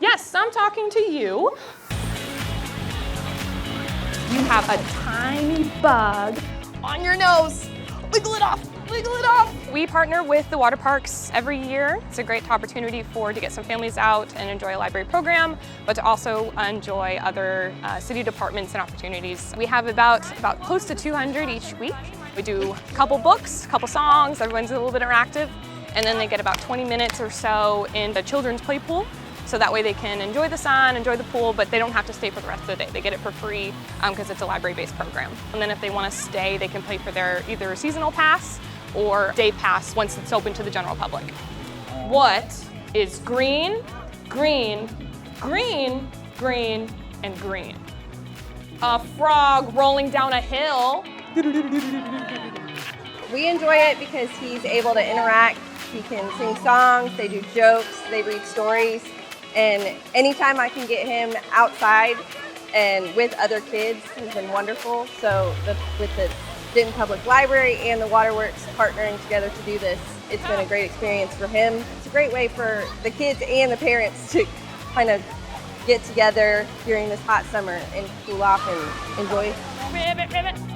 Yes, I'm talking to you. You have a tiny bug on your nose. Wiggle it off, wiggle it off. We partner with the water parks every year. It's a great opportunity to get some families out and enjoy a library program, but to also enjoy other city departments and opportunities. We have about close to 200 each week. We do a couple books, a couple songs, everyone's a little bit interactive, and then they get about 20 minutes or so in the children's play pool. So that way they can enjoy the sun, enjoy the pool, but they don't have to stay for the rest of the day. They get it for free because it's a library-based program. And then if they want to stay, they can pay for their either seasonal pass or day pass once it's open to the general public. What is green, green, green, green, and green? A frog rolling down a hill. We enjoy it because he's able to interact. He can sing songs, they do jokes, they read stories. And anytime I can get him outside and with other kids has been wonderful. So with the Denton Public Library and the Waterworks partnering together to do this, it's been a great experience for him. It's a great way for the kids and the parents to kind of get together during this hot summer and cool off and enjoy. Ribbit, ribbit.